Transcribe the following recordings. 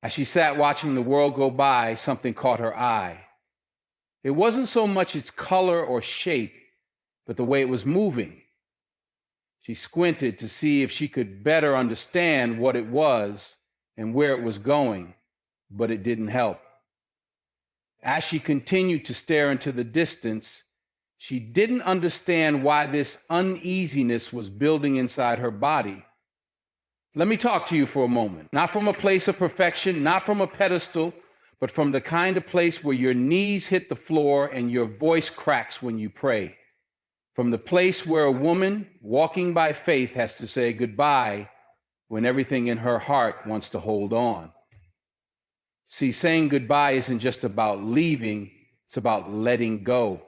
As she sat watching the world go by, something caught her eye. It wasn't so much its color or shape, but the way it was moving. She squinted to see if she could better understand what it was and where it was going, but it didn't help. As she continued to stare into the distance, she didn't understand why this uneasiness was building inside her body. Let me talk to you for a moment, not from a place of perfection, not from a pedestal, but from the kind of place where your knees hit the floor and your voice cracks when you pray. From the place where a woman walking by faith has to say goodbye when everything in her heart wants to hold on. See, saying goodbye isn't just about leaving, it's about letting go.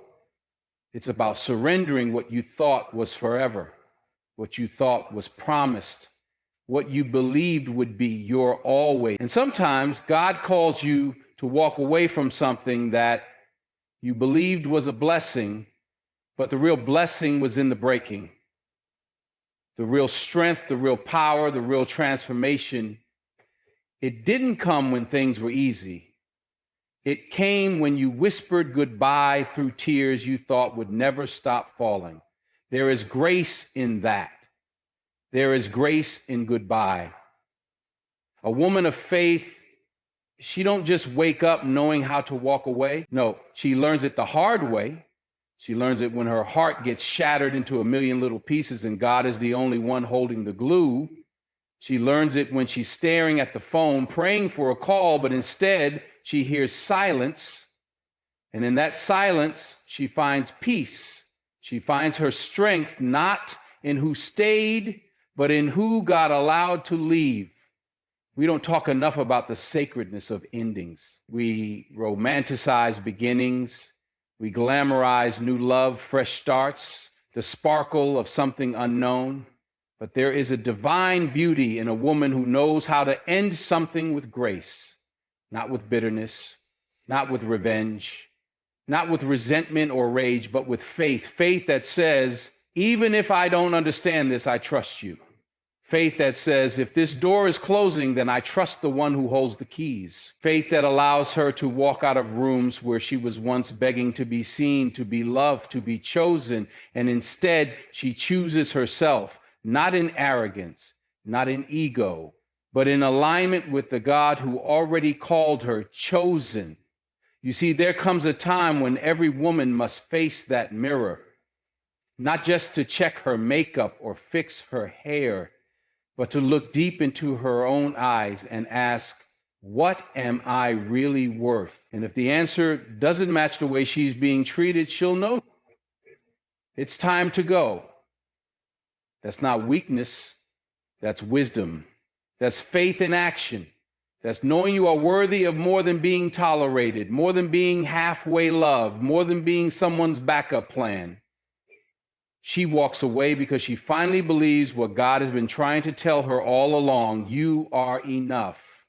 It's about surrendering what you thought was forever, what you thought was promised, what you believed would be your always. And sometimes God calls you to walk away from something that you believed was a blessing, but the real blessing was in the breaking. The real strength, the real power, the real transformation, it didn't come when things were easy. It came when you whispered goodbye through tears you thought would never stop falling. There is grace in that. There is grace in goodbye. A woman of faith, she don't just wake up knowing how to walk away. No, she learns it the hard way. She learns it when her heart gets shattered into a million little pieces and God is the only one holding the glue. She learns it when she's staring at the phone, praying for a call, but instead she hears silence. And in that silence, she finds peace. She finds her strength not in who stayed, but in who God allowed to leave. We don't talk enough about the sacredness of endings. We romanticize beginnings. We glamorize new love, fresh starts, the sparkle of something unknown. But there is a divine beauty in a woman who knows how to end something with grace, not with bitterness, not with revenge, not with resentment or rage, but with faith. Faith that says, even if I don't understand this, I trust you. Faith that says, if this door is closing, then I trust the one who holds the keys. Faith that allows her to walk out of rooms where she was once begging to be seen, to be loved, to be chosen, and instead she chooses herself, not in arrogance, not in ego, but in alignment with the God who already called her chosen. You see, there comes a time when every woman must face that mirror, not just to check her makeup or fix her hair, but to look deep into her own eyes and ask, what am I really worth? And if the answer doesn't match the way she's being treated, she'll know it's time to go. That's not weakness, that's wisdom. That's faith in action. That's knowing you are worthy of more than being tolerated, more than being halfway loved, more than being someone's backup plan. She walks away because she finally believes what God has been trying to tell her all along: you are enough.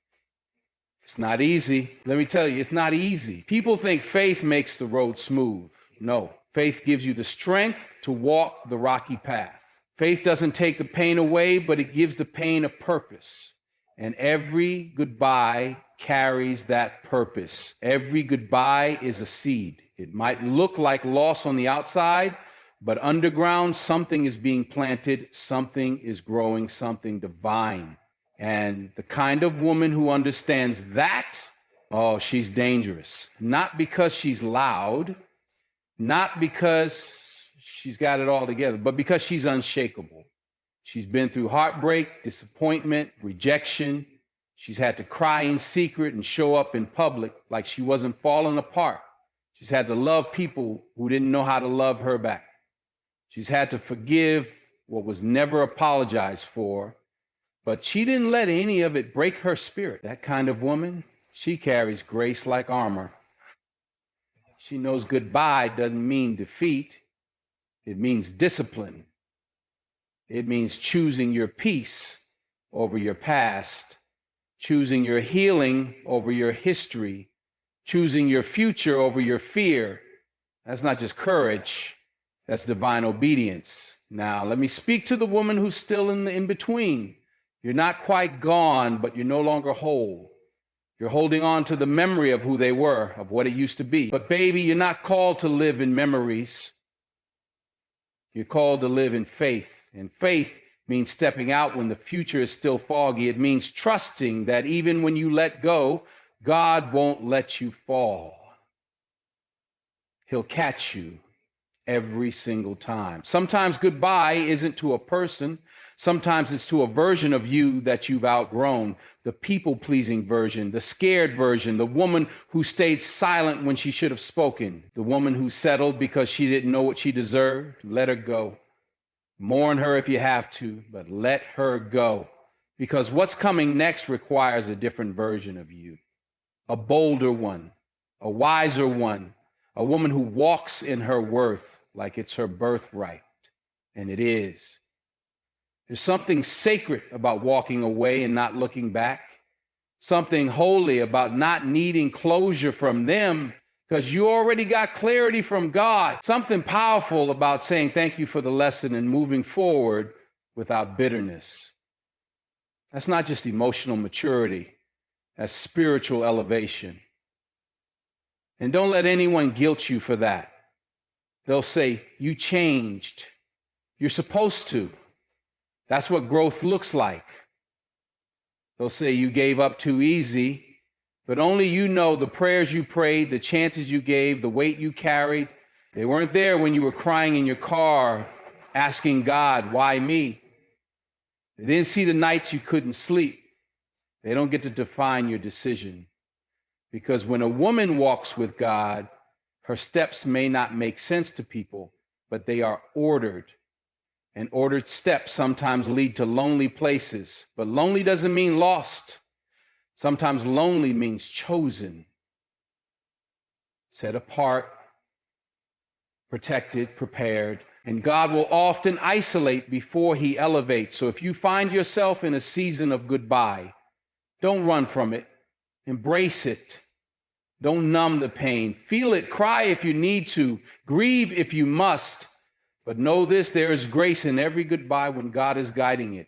It's not easy. Let me tell you, it's not easy. People think faith makes the road smooth. No, faith gives you the strength to walk the rocky path. Faith doesn't take the pain away, but it gives the pain a purpose. And every goodbye carries that purpose. Every goodbye is a seed. It might look like loss on the outside, but underground, something is being planted, something is growing, something divine. And the kind of woman who understands that, oh, she's dangerous. Not because she's loud, not because she's got it all together, but because she's unshakable. She's been through heartbreak, disappointment, rejection. She's had to cry in secret and show up in public like she wasn't falling apart. She's had to love people who didn't know how to love her back. She's had to forgive what was never apologized for, but she didn't let any of it break her spirit. That kind of woman, she carries grace like armor. She knows goodbye doesn't mean defeat. It means discipline. It means choosing your peace over your past, choosing your healing over your history, choosing your future over your fear. That's not just courage, that's divine obedience. Now, let me speak to the woman who's still in between. You're not quite gone, but you're no longer whole. You're holding on to the memory of who they were, of what it used to be. But baby, you're not called to live in memories. You're called to live in faith. And faith means stepping out when the future is still foggy. It means trusting that even when you let go, God won't let you fall. He'll catch you every single time. Sometimes goodbye isn't to a person. Sometimes it's to a version of you that you've outgrown, the people-pleasing version, the scared version, the woman who stayed silent when she should have spoken, the woman who settled because she didn't know what she deserved. Let her go. Mourn her if you have to, but let her go, because what's coming next requires a different version of you, a bolder one, a wiser one, a woman who walks in her worth like it's her birthright, and it is. There's something sacred about walking away and not looking back, something holy about not needing closure from them because you already got clarity from God, something powerful about saying thank you for the lesson and moving forward without bitterness. That's not just emotional maturity, that's spiritual elevation. And don't let anyone guilt you for that. They'll say, you changed. You're supposed to. That's what growth looks like. They'll say you gave up too easy, but only you know the prayers you prayed, the chances you gave, the weight you carried. They weren't there when you were crying in your car, asking God, why me? They didn't see the nights you couldn't sleep. They don't get to define your decision. Because when a woman walks with God, her steps may not make sense to people, but they are ordered. And ordered steps sometimes lead to lonely places, but lonely doesn't mean lost. Sometimes lonely means chosen, set apart, protected, prepared. And God will often isolate before he elevates. So if you find yourself in a season of goodbye, don't run from it. Embrace it. Don't numb the pain. Feel it. Cry if you need to. Grieve if you must. But know this, there is grace in every goodbye when God is guiding it.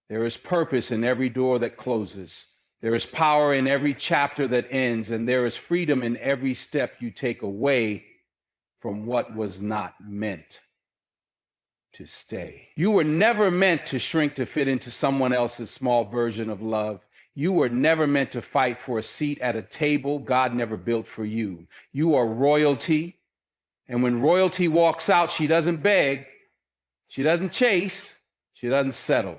There is purpose in every door that closes. There is power in every chapter that ends. And there is freedom in every step you take away from what was not meant to stay. You were never meant to shrink to fit into someone else's small version of love. You were never meant to fight for a seat at a table God never built for you. You are royalty. And when royalty walks out, she doesn't beg, she doesn't chase, she doesn't settle.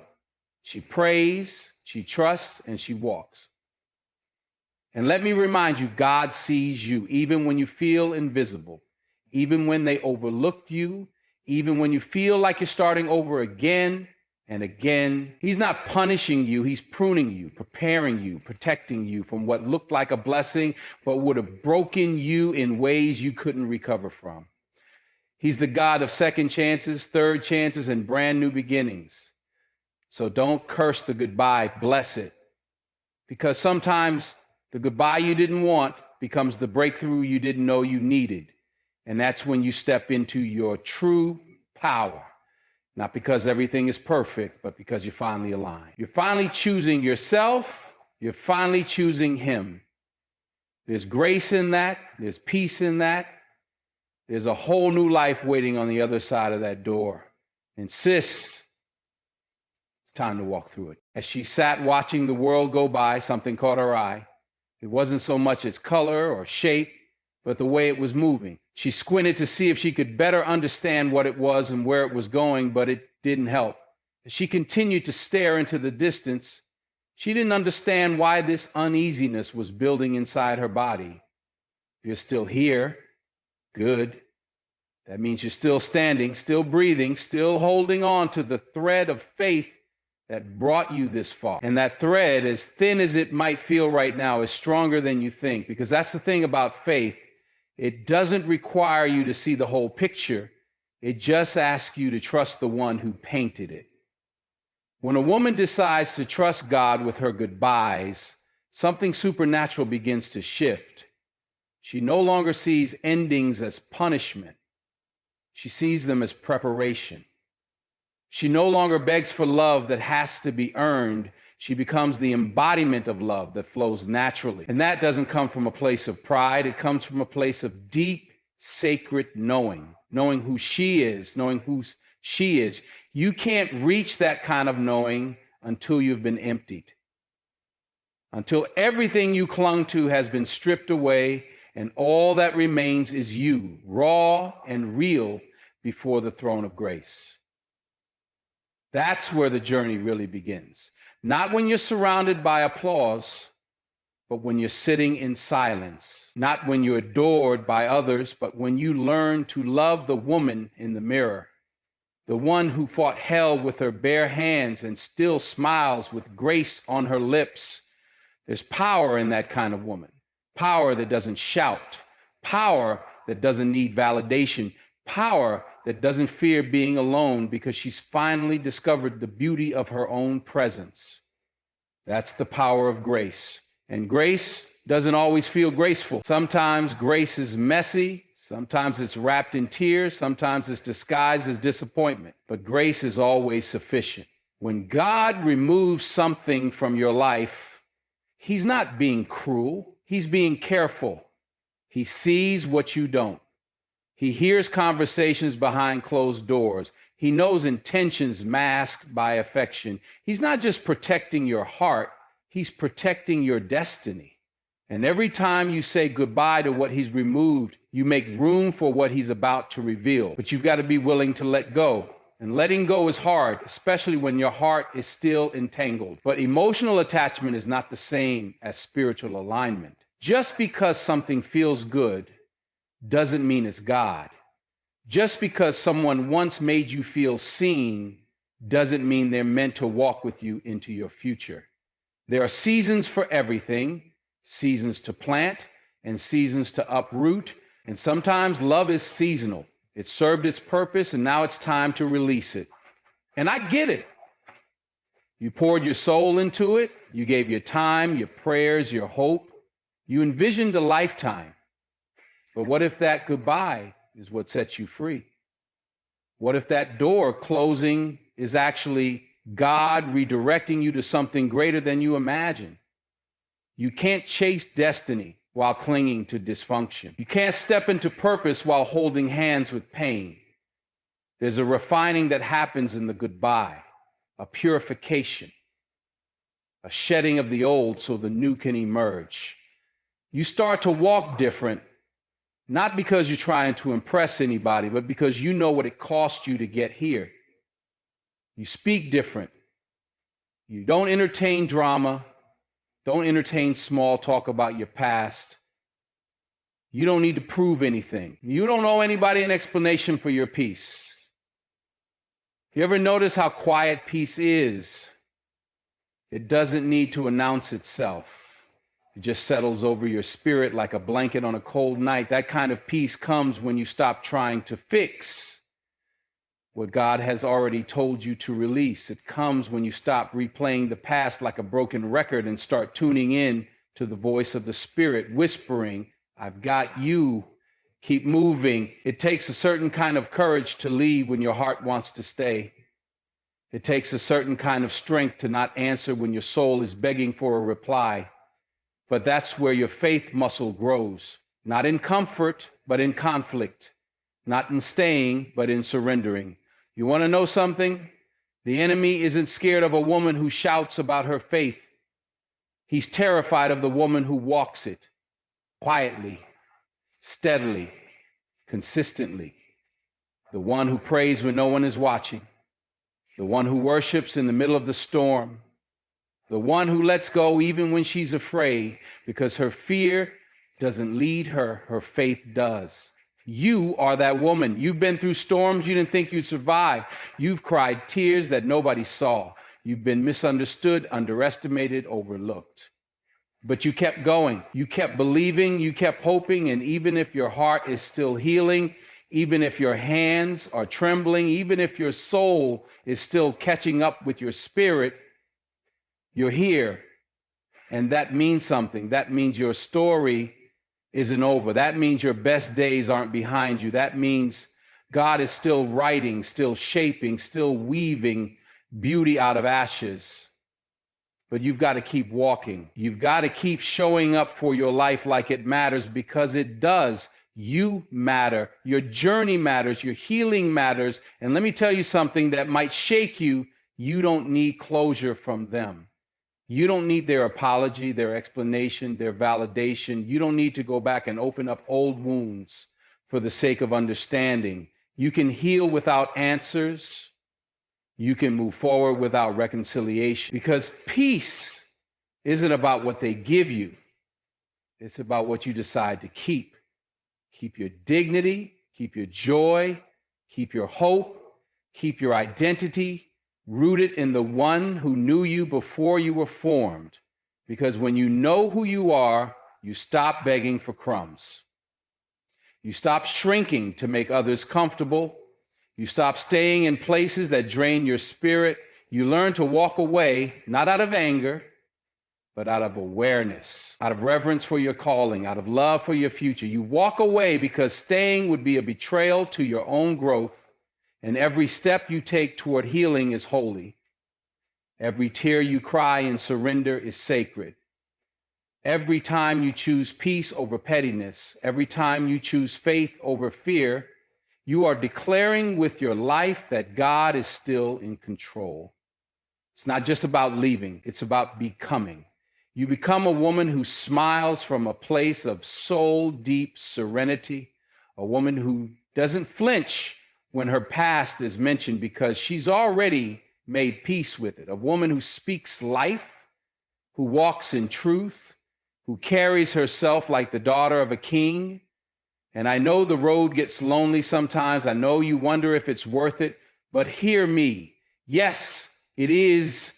She prays, she trusts, and she walks. And let me remind you, God sees you even when you feel invisible, even when they overlooked you, even when you feel like you're starting over again and again. He's not punishing you, he's pruning you, preparing you, protecting you from what looked like a blessing, but would have broken you in ways you couldn't recover from. He's the God of second chances, third chances, and brand new beginnings. So don't curse the goodbye, bless it. Because sometimes the goodbye you didn't want becomes the breakthrough you didn't know you needed. And that's when you step into your true power. Not because everything is perfect, but because you're finally aligned. You're finally choosing yourself. You're finally choosing him. There's grace in that. There's peace in that. There's a whole new life waiting on the other side of that door. And sis, it's time to walk through it. As she sat watching the world go by, something caught her eye. It wasn't so much its color or shape, but the way it was moving. She squinted to see if she could better understand what it was and where it was going, but it didn't help. As she continued to stare into the distance, she didn't understand why this uneasiness was building inside her body. You're still here. Good. That means you're still standing, still breathing, still holding on to the thread of faith that brought you this far. And that thread, as thin as it might feel right now, is stronger than you think, because that's the thing about faith. It doesn't require you to see the whole picture. It just asks you to trust the one who painted it. When a woman decides to trust God with her goodbyes, something supernatural begins to shift. She no longer sees endings as punishment. She sees them as preparation. She no longer begs for love that has to be earned. She becomes the embodiment of love that flows naturally. And that doesn't come from a place of pride. It comes from a place of deep, sacred knowing who she is, knowing who she is. You can't reach that kind of knowing until you've been emptied, until everything you clung to has been stripped away and all that remains is you, raw and real before the throne of grace. That's where the journey really begins. Not when you're surrounded by applause, but when you're sitting in silence. Not when you're adored by others, but when you learn to love the woman in the mirror, the one who fought hell with her bare hands and still smiles with grace on her lips. There's power in that kind of woman. Power that doesn't shout. Power that doesn't need validation. Power that doesn't fear being alone because she's finally discovered the beauty of her own presence. That's the power of grace. And grace doesn't always feel graceful. Sometimes grace is messy. Sometimes it's wrapped in tears. Sometimes it's disguised as disappointment. But grace is always sufficient. When God removes something from your life, He's not being cruel. He's being careful. He sees what you don't. He hears conversations behind closed doors. He knows intentions masked by affection. He's not just protecting your heart, He's protecting your destiny. And every time you say goodbye to what He's removed, you make room for what He's about to reveal. But you've got to be willing to let go. And letting go is hard, especially when your heart is still entangled. But emotional attachment is not the same as spiritual alignment. Just because something feels good doesn't mean it's God. Just because someone once made you feel seen doesn't mean they're meant to walk with you into your future. There are seasons for everything, seasons to plant and seasons to uproot. And sometimes love is seasonal. It served its purpose and now it's time to release it. And I get it. You poured your soul into it. You gave your time, your prayers, your hope. You envisioned a lifetime. But what if that goodbye is what sets you free? What if that door closing is actually God redirecting you to something greater than you imagine? You can't chase destiny while clinging to dysfunction. You can't step into purpose while holding hands with pain. There's a refining that happens in the goodbye, a purification, a shedding of the old so the new can emerge. You start to walk different, not because you're trying to impress anybody, but because you know what it cost you to get here. You speak different. You don't entertain drama. Don't entertain small talk about your past. You don't need to prove anything. You don't owe anybody an explanation for your peace. You ever notice how quiet peace is? It doesn't need to announce itself. It just settles over your spirit like a blanket on a cold night. That kind of peace comes when you stop trying to fix what God has already told you to release. It comes when you stop replaying the past like a broken record and start tuning in to the voice of the Spirit, whispering, I've got you. Keep moving. It takes a certain kind of courage to leave when your heart wants to stay. It takes a certain kind of strength to not answer when your soul is begging for a reply. But that's where your faith muscle grows, not in comfort, but in conflict, not in staying, but in surrendering. You want to know something? The enemy isn't scared of a woman who shouts about her faith. He's terrified of the woman who walks it quietly, steadily, consistently. The one who prays when no one is watching. The one who worships in the middle of the storm. The one who lets go even when she's afraid, because her fear doesn't lead her, her faith does. You are that woman. You've been through storms you didn't think you'd survive. You've cried tears that nobody saw. You've been misunderstood, underestimated, overlooked. But you kept going. You kept believing, you kept hoping, and even if your heart is still healing, even if your hands are trembling, even if your soul is still catching up with your spirit, you're here. And that means something. That means your story isn't over. That means your best days aren't behind you. That means God is still writing, still shaping, still weaving beauty out of ashes. but you've got to keep walking. You've got to keep showing up for your life like it matters, because it does. You matter. Your journey matters. Your healing matters. And let me tell you something that might shake you. You don't need closure from them. You don't need their apology, their explanation, their validation. You don't need to go back and open up old wounds for the sake of understanding. You can heal without answers. You can move forward without reconciliation, because peace isn't about what they give you. It's about what you decide to keep. Keep your dignity, keep your joy, keep your hope, keep your identity rooted in the one who knew you before you were formed. Because when you know who you are, you stop begging for crumbs. You stop shrinking to make others comfortable. You stop staying in places that drain your spirit. You learn to walk away, not out of anger, but out of awareness, out of reverence for your calling, out of love for your future. You walk away because staying would be a betrayal to your own growth, and every step you take toward healing is holy. Every tear you cry in surrender is sacred. Every time you choose peace over pettiness, every time you choose faith over fear, you are declaring with your life that God is still in control. It's not just about leaving, it's about becoming. You become a woman who smiles from a place of soul-deep serenity, a woman who doesn't flinch when her past is mentioned because she's already made peace with it, a woman who speaks life, who walks in truth, who carries herself like the daughter of a king. And I know the road gets lonely sometimes. I know you wonder if it's worth it, but hear me. Yes, it is.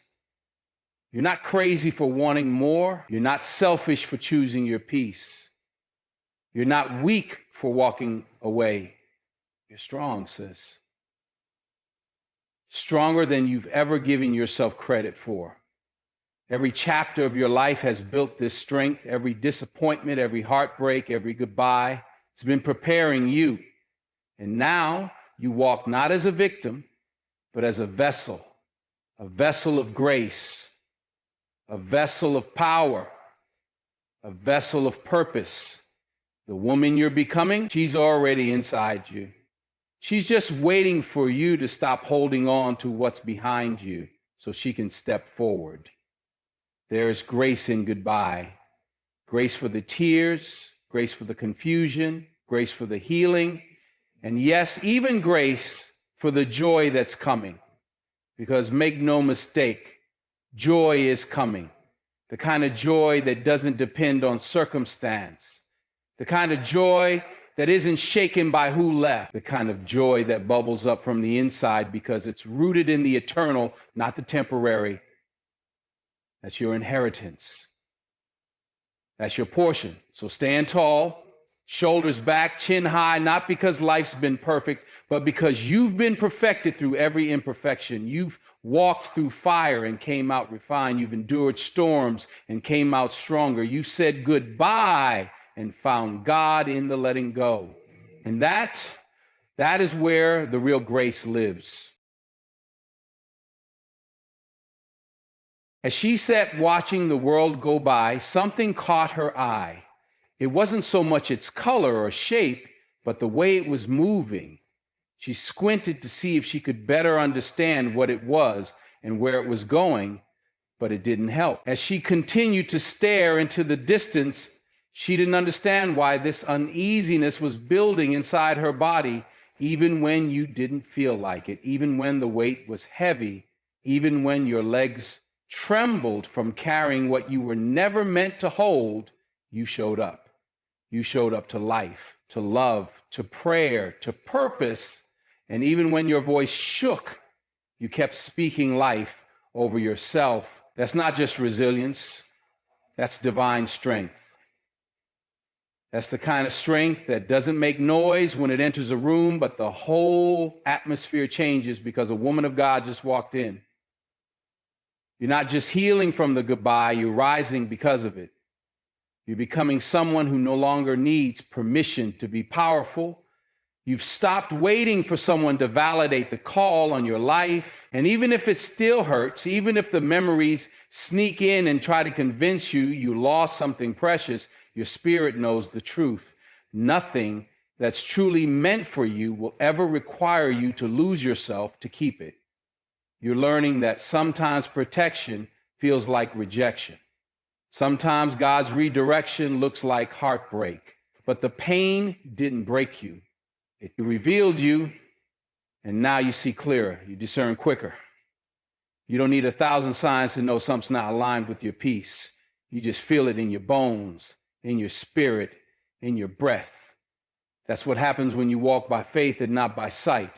You're not crazy for wanting more. You're not selfish for choosing your peace. You're not weak for walking away. You're strong, sis. Stronger than you've ever given yourself credit for. Every chapter of your life has built this strength. Every disappointment, every heartbreak, every goodbye, it's been preparing you. And now you walk not as a victim, but as a vessel of grace, a vessel of power, a vessel of purpose. The woman you're becoming, she's already inside you. She's just waiting for you to stop holding on to what's behind you so she can step forward. There is grace in goodbye, grace for the tears, grace for the confusion, grace for the healing, and yes, even grace for the joy that's coming. Because make no mistake, joy is coming. The kind of joy that doesn't depend on circumstance. The kind of joy that isn't shaken by who left. The kind of joy that bubbles up from the inside because it's rooted in the eternal, not the temporary. That's your inheritance. That's your portion. So stand tall, shoulders back, chin high, not because life's been perfect, but because you've been perfected through every imperfection. You've walked through fire and came out refined. You've endured storms and came out stronger. You said goodbye and found God in the letting go. And that is where the real grace lives. As she sat watching the world go by, something caught her eye. It wasn't so much its color or shape, but the way it was moving. She squinted to see if she could better understand what it was and where it was going, but it didn't help. As she continued to stare into the distance, she didn't understand why this uneasiness was building inside her body, even when you didn't feel like it, even when the weight was heavy, even when your legs trembled from carrying what you were never meant to hold. You showed up. You showed up to life, to love, to prayer, to purpose. And even when your voice shook, you kept speaking life over yourself. That's not just resilience. That's divine strength. That's the kind of strength that doesn't make noise when it enters a room, but the whole atmosphere changes because a woman of God just walked in. You're not just healing from the goodbye, you're rising because of it. You're becoming someone who no longer needs permission to be powerful. You've stopped waiting for someone to validate the call on your life. And even if it still hurts, even if the memories sneak in and try to convince you you lost something precious, your spirit knows the truth. Nothing that's truly meant for you will ever require you to lose yourself to keep it. You're learning that sometimes protection feels like rejection. Sometimes God's redirection looks like heartbreak, but the pain didn't break you. It revealed you, and now you see clearer. You discern quicker. You don't need 1,000 signs to know something's not aligned with your peace. You just feel it in your bones, in your spirit, in your breath. That's what happens when you walk by faith and not by sight.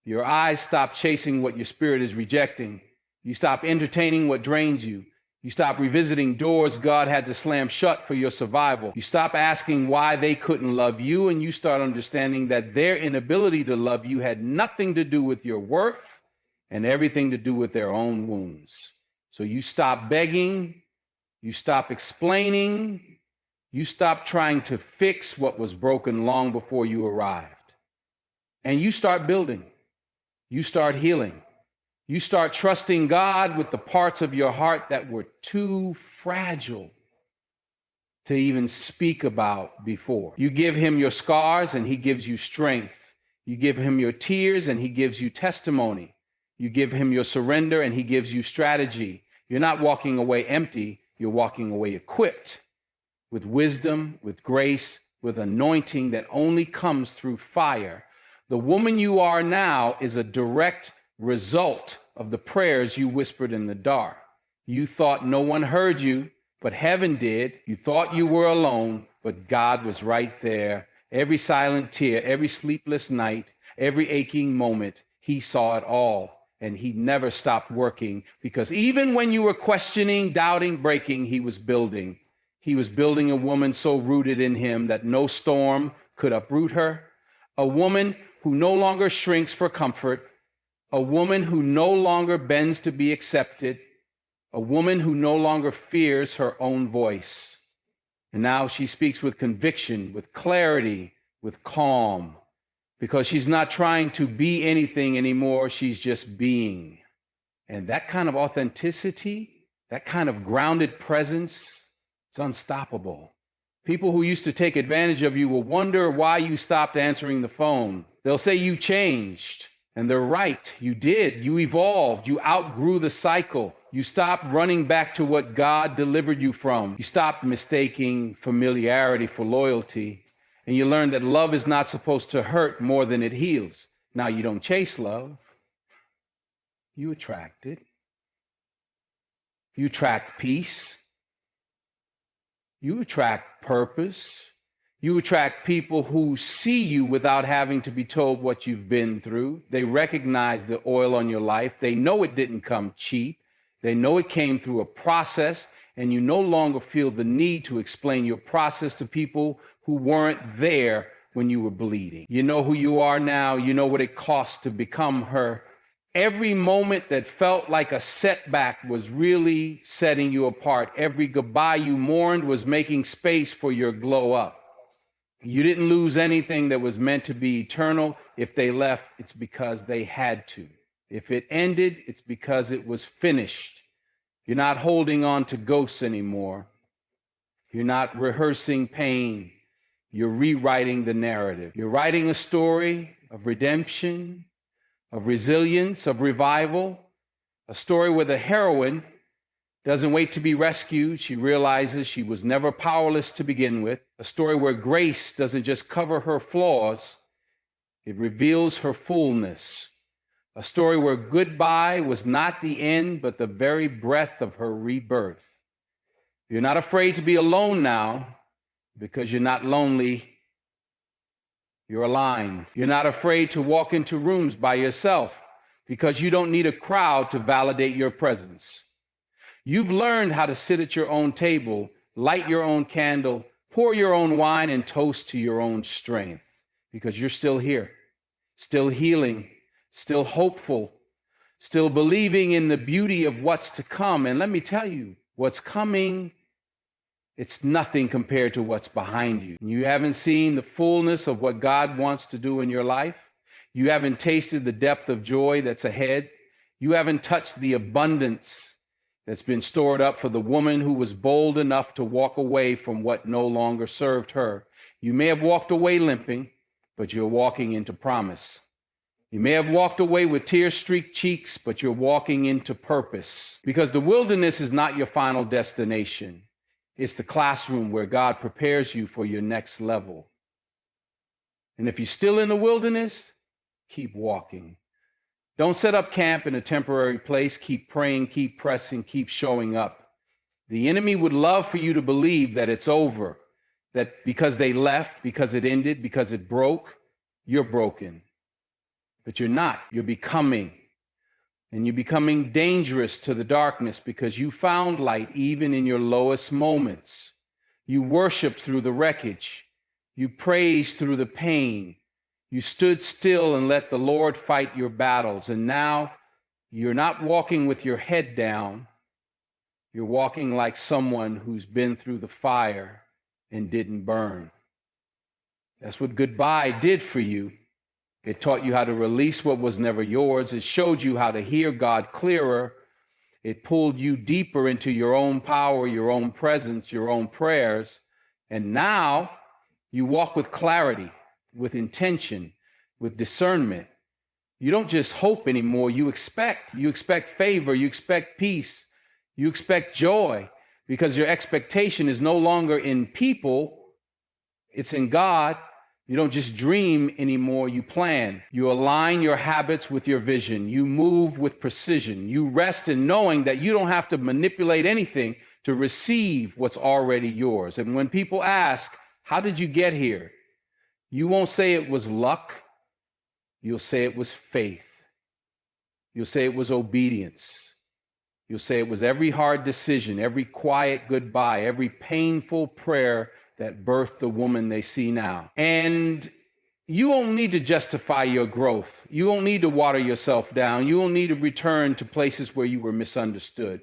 Your eyes stop chasing what your spirit is rejecting. You stop entertaining what drains you. You stop revisiting doors God had to slam shut for your survival. You stop asking why they couldn't love you, and you start understanding that their inability to love you had nothing to do with your worth and everything to do with their own wounds. So you stop begging, you stop explaining, you stop trying to fix what was broken long before you arrived. And you start building, you start healing. You start trusting God with the parts of your heart that were too fragile to even speak about before. You give him your scars and he gives you strength. You give him your tears and he gives you testimony. You give him your surrender and he gives you strategy. You're not walking away empty, you're walking away equipped with wisdom, with grace, with anointing that only comes through fire. The woman you are now is a direct result of the prayers you whispered in the dark. You thought no one heard you, but heaven did. You thought you were alone, but God was right there. Every silent tear, every sleepless night, every aching moment, he saw it all. And he never stopped working, because even when you were questioning, doubting, breaking, he was building. He was building a woman so rooted in him that no storm could uproot her. A woman who no longer shrinks for comfort. A woman who no longer bends to be accepted. A woman who no longer fears her own voice. And now she speaks with conviction, with clarity, with calm, because she's not trying to be anything anymore. She's just being. And that kind of authenticity, that kind of grounded presence, it's unstoppable. People who used to take advantage of you will wonder why you stopped answering the phone. They'll say you changed. And they're right. You did. You evolved. You outgrew the cycle. You stopped running back to what God delivered you from. You stopped mistaking familiarity for loyalty. And you learned that love is not supposed to hurt more than it heals. Now, you don't chase love. You attract it. You attract peace. You attract purpose. You attract people who see you without having to be told what you've been through. They recognize the oil on your life. They know it didn't come cheap. They know it came through a process, and you no longer feel the need to explain your process to people who weren't there when you were bleeding. You know who you are now. You know what it costs to become her. Every moment that felt like a setback was really setting you apart. Every goodbye you mourned was making space for your glow up. You didn't lose anything that was meant to be eternal. If they left, it's because they had to. If it ended, it's because it was finished. You're not holding on to ghosts anymore. You're not rehearsing pain. You're rewriting the narrative. You're writing a story of redemption, of resilience, of revival, a story where the heroine doesn't wait to be rescued. She realizes she was never powerless to begin with. A story where grace doesn't just cover her flaws, it reveals her fullness. A story where goodbye was not the end, but the very breath of her rebirth. You're not afraid to be alone now because you're not lonely. You're aligned. You're not afraid to walk into rooms by yourself because you don't need a crowd to validate your presence. You've learned how to sit at your own table, light your own candle, pour your own wine, and toast to your own strength because you're still here, still healing, still hopeful, still believing in the beauty of what's to come. And let me tell you, what's coming It's nothing compared to what's behind you. You haven't seen the fullness of what God wants to do in your life. You haven't tasted the depth of joy that's ahead. You haven't touched the abundance that's been stored up for the woman who was bold enough to walk away from what no longer served her. You may have walked away limping, but you're walking into promise. You may have walked away with tear-streaked cheeks, but you're walking into purpose. Because the wilderness is not your final destination. It's the classroom where God prepares you for your next level. And if you're still in the wilderness, keep walking. Don't set up camp in a temporary place. Keep praying, keep pressing, keep showing up. The enemy would love for you to believe that it's over, that because they left, because it ended, because it broke, you're broken. But you're not. You're becoming. And you're becoming dangerous to the darkness because you found light even in your lowest moments. You worshiped through the wreckage. You praised through the pain. You stood still and let the Lord fight your battles. And now you're not walking with your head down. You're walking like someone who's been through the fire and didn't burn. That's what goodbye did for you. It taught you how to release what was never yours. It showed you how to hear God clearer. It pulled you deeper into your own power, your own presence, your own prayers. And now you walk with clarity, with intention, with discernment. You don't just hope anymore. You expect favor. You expect peace. You expect joy because your expectation is no longer in people. It's in God. You don't just dream anymore, you plan. You align your habits with your vision. You move with precision. You rest in knowing that you don't have to manipulate anything to receive what's already yours. And when people ask, how did you get here? You won't say it was luck. You'll say it was faith. You'll say it was obedience. You'll say it was every hard decision, every quiet goodbye, every painful prayer that birthed the woman they see now. And you won't need to justify your growth. You won't need to water yourself down. You won't need to return to places where you were misunderstood.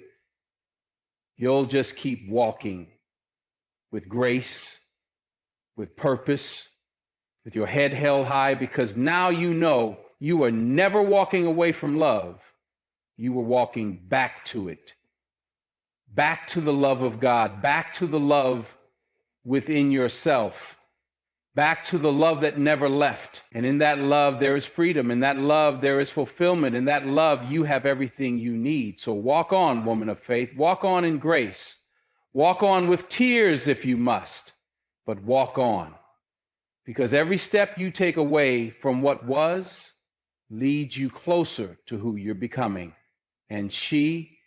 You'll just keep walking with grace, with purpose, with your head held high, because now you know you are never walking away from love. You were walking back to it, back to the love of God, back to the love within yourself, back to the love that never left. And in that love, there is freedom. In that love, there is fulfillment. In that love, you have everything you need. So walk on, woman of faith. Walk on in grace. Walk on with tears if you must, but walk on. Because every step you take away from what was leads you closer to who you're becoming. And she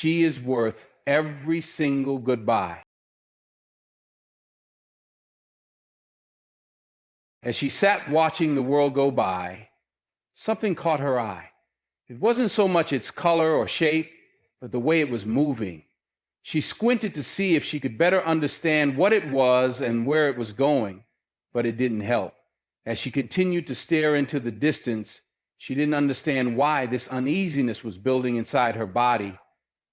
is worth every single goodbye. As she sat watching the world go by, something caught her eye. It wasn't so much its color or shape, but the way it was moving. She squinted to see if she could better understand what it was and where it was going, but it didn't help. As she continued to stare into the distance, she didn't understand why this uneasiness was building inside her body.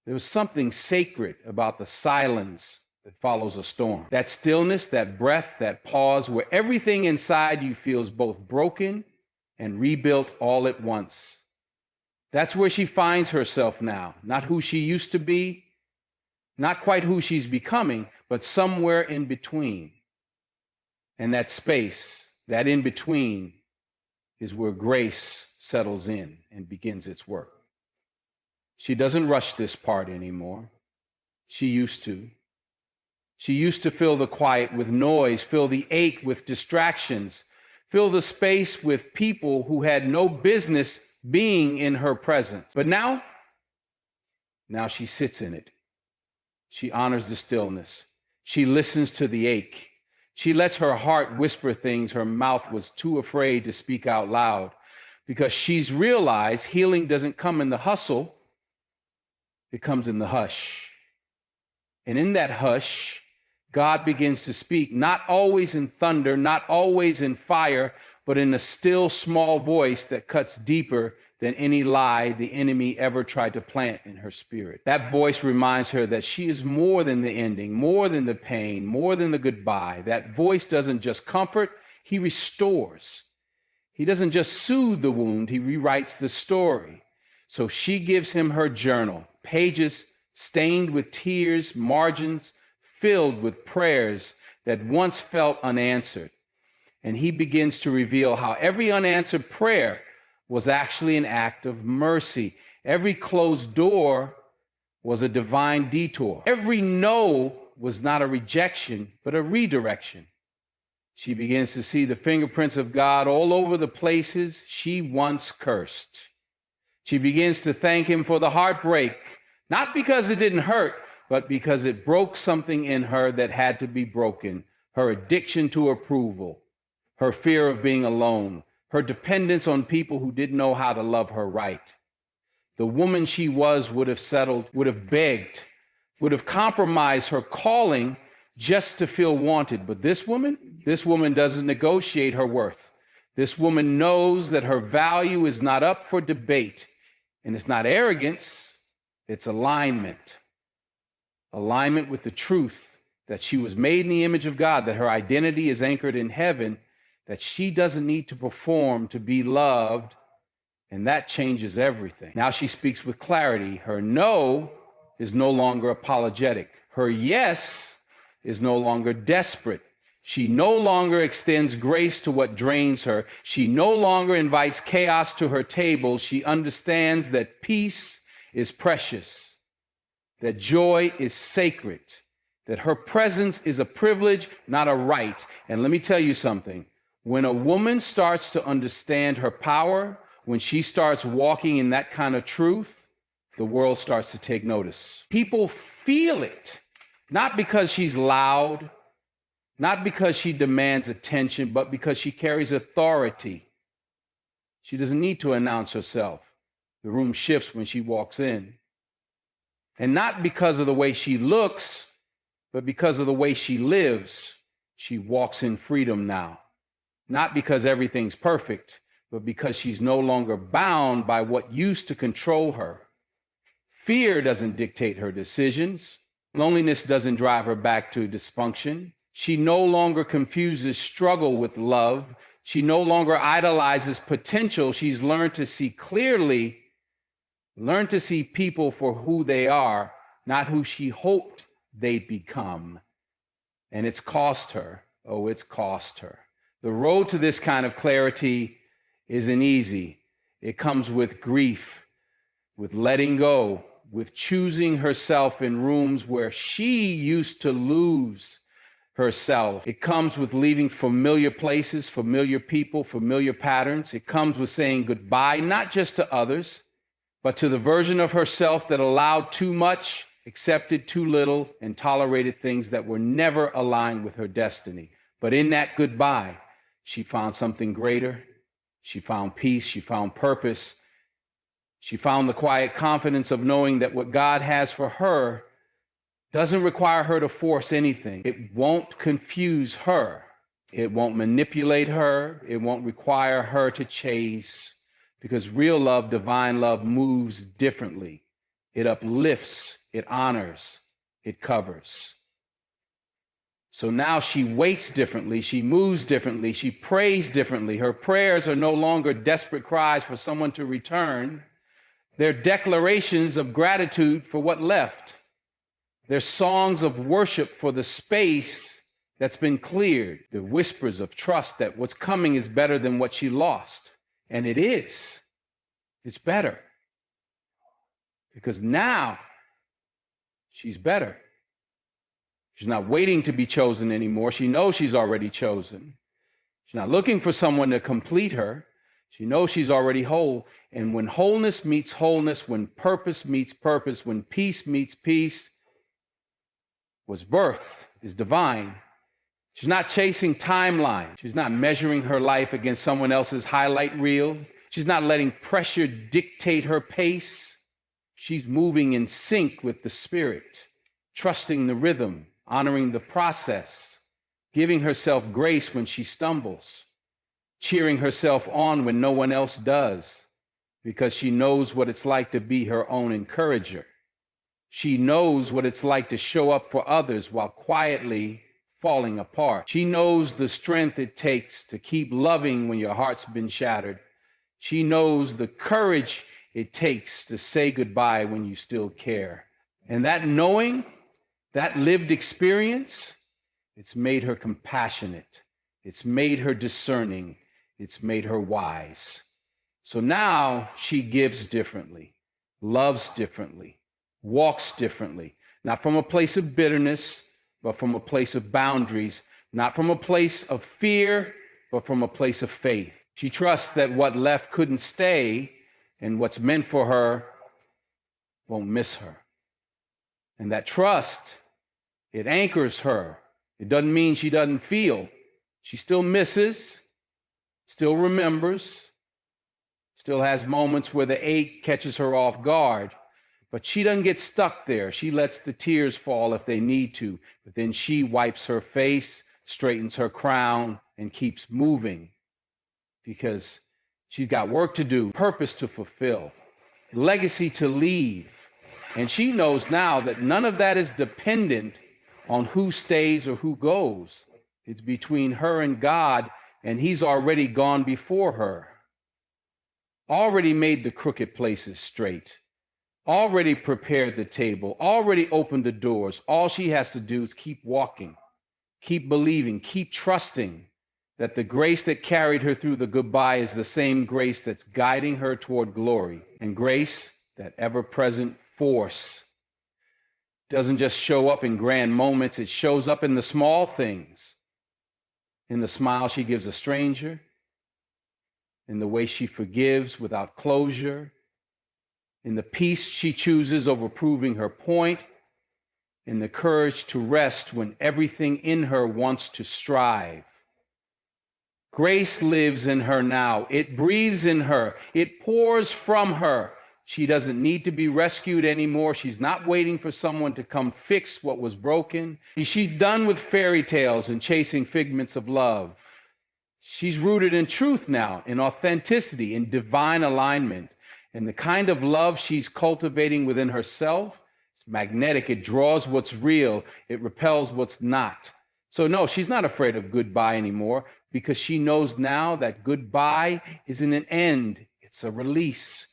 There was something sacred about the silence that follows a storm. That stillness, that breath, that pause, where everything inside you feels both broken and rebuilt all at once. That's where she finds herself now, not who she used to be, not quite who she's becoming, but somewhere in between. And that space, that in between, is where grace settles in and begins its work. She doesn't rush this part anymore. She used to. She used to fill the quiet with noise, fill the ache with distractions, fill the space with people who had no business being in her presence. But now she sits in it. She honors the stillness. She listens to the ache. She lets her heart whisper things her mouth was too afraid to speak out loud, because she's realized healing doesn't come in the hustle, it comes in the hush. And in that hush, God begins to speak, not always in thunder, not always in fire, but in a still small voice that cuts deeper than any lie the enemy ever tried to plant in her spirit. That voice reminds her that she is more than the ending, more than the pain, more than the goodbye. That voice doesn't just comfort, he restores. He doesn't just soothe the wound, he rewrites the story. So she gives him her journal, pages stained with tears, margins filled with prayers that once felt unanswered. And he begins to reveal how every unanswered prayer was actually an act of mercy. Every closed door was a divine detour. Every no was not a rejection, but a redirection. She begins to see the fingerprints of God all over the places she once cursed. She begins to thank him for the heartbreak, not because it didn't hurt, but because it broke something in her that had to be broken. Her addiction to approval, her fear of being alone, her dependence on people who didn't know how to love her right. The woman she was would have settled, would have begged, would have compromised her calling just to feel wanted. But this woman doesn't negotiate her worth. This woman knows that her value is not up for debate. And it's not arrogance, it's alignment. Alignment with the truth that she was made in the image of God, that her identity is anchored in heaven, that she doesn't need to perform to be loved, and that changes everything. Now she speaks with clarity. Her no is no longer apologetic. Her yes is no longer desperate. She no longer extends grace to what drains her. She no longer invites chaos to her table. She understands that peace is precious, that joy is sacred, that her presence is a privilege, not a right. And let me tell you something. When a woman starts to understand her power, when she starts walking in that kind of truth, the world starts to take notice. People feel it, not because she's loud, not because she demands attention, but because she carries authority. She doesn't need to announce herself. The room shifts when she walks in. And not because of the way she looks, but because of the way she lives. She walks in freedom now. Not because everything's perfect, but because she's no longer bound by what used to control her. Fear doesn't dictate her decisions. Loneliness doesn't drive her back to dysfunction. She no longer confuses struggle with love. She no longer idolizes potential. She's learned to see clearly, learned to see people for who they are, not who she hoped they'd become. And it's cost her. Oh, it's cost her. The road to this kind of clarity isn't easy. It comes with grief, with letting go, with choosing herself in rooms where she used to lose herself. It comes with leaving familiar places, familiar people, familiar patterns. It comes with saying goodbye, not just to others, but to the version of herself that allowed too much, accepted too little, and tolerated things that were never aligned with her destiny. But in that goodbye, she found something greater. She found peace. She found purpose. She found the quiet confidence of knowing that what God has for her doesn't require her to force anything. It won't confuse her. It won't manipulate her. It won't require her to chase, because real love, divine love, moves differently. It uplifts, it honors, it covers. So now she waits differently, she moves differently, she prays differently. Her prayers are no longer desperate cries for someone to return. They're declarations of gratitude for what left. They're songs of worship for the space that's been cleared. They're whispers of trust that what's coming is better than what she lost. And it is. It's better. Because now she's better. She's not waiting to be chosen anymore. She knows she's already chosen. She's not looking for someone to complete her. She knows she's already whole. And when wholeness meets wholeness, when purpose meets purpose, when peace meets peace, what's birth is divine. She's not chasing timeline. She's not measuring her life against someone else's highlight reel. She's not letting pressure dictate her pace. She's moving in sync with the Spirit, trusting the rhythm, honoring the process, giving herself grace when she stumbles, cheering herself on when no one else does, because she knows what it's like to be her own encourager. She knows what it's like to show up for others while quietly falling apart. She knows the strength it takes to keep loving when your heart's been shattered. She knows the courage it takes to say goodbye when you still care. And that knowing, that lived experience, it's made her compassionate. It's made her discerning. It's made her wise. So now she gives differently, loves differently, walks differently, not from a place of bitterness, but from a place of boundaries, not from a place of fear, but from a place of faith. She trusts that what left couldn't stay, and what's meant for her won't miss her. And that trust, it anchors her. It doesn't mean she doesn't feel. She still misses, still remembers, still has moments where the ache catches her off guard. But she doesn't get stuck there. She lets the tears fall if they need to. But then she wipes her face, straightens her crown, and keeps moving because she's got work to do, purpose to fulfill, legacy to leave. And she knows now that none of that is dependent on who stays or who goes. It's between her and God, and He's already gone before her, already made the crooked places straight, already prepared the table, already opened the doors. All she has to do is keep walking, keep believing, keep trusting that the grace that carried her through the goodbye is the same grace that's guiding her toward glory. And grace, that ever-present force, doesn't just show up in grand moments. It shows up in the small things, in the smile she gives a stranger, in the way she forgives without closure, in the peace she chooses over proving her point, in the courage to rest when everything in her wants to strive. Grace lives in her now. It breathes in her. It pours from her. She doesn't need to be rescued anymore. She's not waiting for someone to come fix what was broken. She's done with fairy tales and chasing figments of love. She's rooted in truth now, in authenticity, in divine alignment. And the kind of love she's cultivating within herself, it's magnetic. It draws what's real. It repels what's not. So no, she's not afraid of goodbye anymore because she knows now that goodbye isn't an end. It's a release,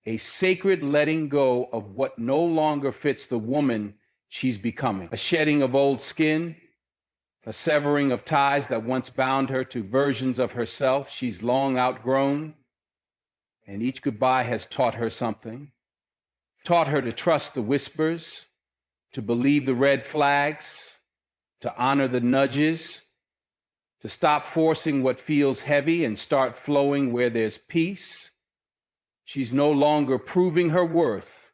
a sacred letting go of what no longer fits the woman she's becoming, a shedding of old skin, a severing of ties that once bound her to versions of herself she's long outgrown. And each goodbye has taught her something, taught her to trust the whispers, to believe the red flags, to honor the nudges, to stop forcing what feels heavy and start flowing where there's peace. She's no longer proving her worth.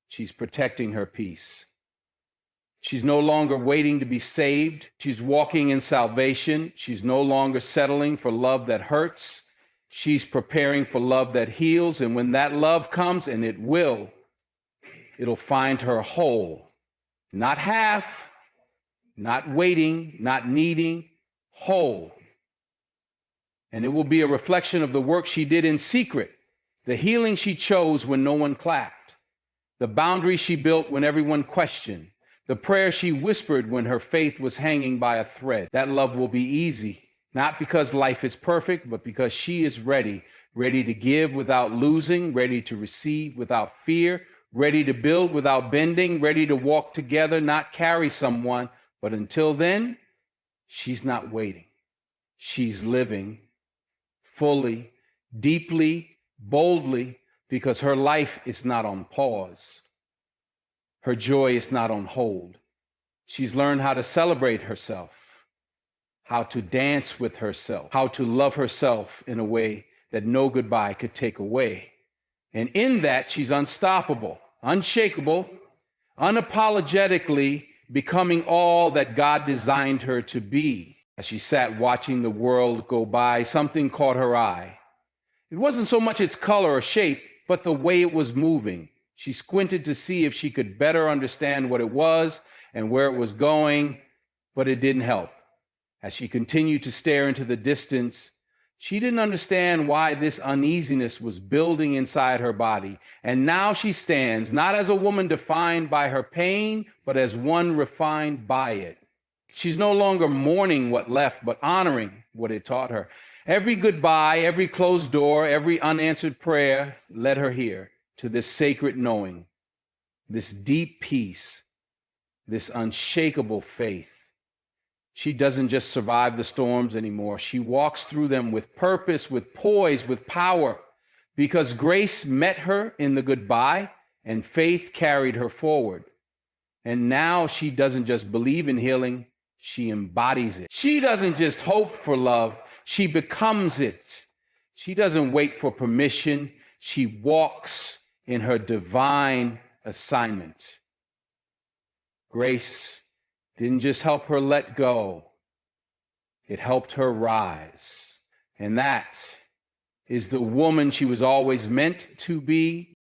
She's protecting her peace. She's no longer waiting to be saved. She's walking in salvation. She's no longer settling for love that hurts. She's preparing for love that heals. And when that love comes, and it will, it'll find her whole, not half, not waiting, not needing, whole. And it will be a reflection of the work she did in secret, the healing she chose when no one clapped, the boundaries she built when everyone questioned, the prayer she whispered when her faith was hanging by a thread. That love will be easy, not because life is perfect, but because she is ready to give without losing, ready to receive without fear, ready to build without bending, ready to walk together, not carry someone. But until then, she's not waiting. She's living fully, deeply, boldly, because her life is not on pause. Her joy is not on hold. She's learned how to celebrate herself, how to dance with herself, how to love herself in a way that no goodbye could take away. And in that, she's unstoppable, unshakable, unapologetically becoming all that God designed her to be. As she sat watching the world go by, something caught her eye. It wasn't so much its color or shape, but the way it was moving. She squinted to see if she could better understand what it was and where it was going, but it didn't help. As she continued to stare into the distance, She didn't understand why this uneasiness was building inside her body. And now she stands not as a woman defined by her pain, but as one refined by it. She's no longer mourning what left, but honoring what it taught her. Every goodbye, every closed door, every unanswered prayer led her here to this sacred knowing, this deep peace, this unshakable faith. She doesn't just survive the storms anymore. She walks through them with purpose, with poise, with power, because grace met her in the goodbye and faith carried her forward. And now she doesn't just believe in healing, she embodies it. She doesn't just hope for love, she becomes it. She doesn't wait for permission, she walks in her divine assignment. Grace didn't just help her let go, it helped her rise. And that is the woman she was always meant to be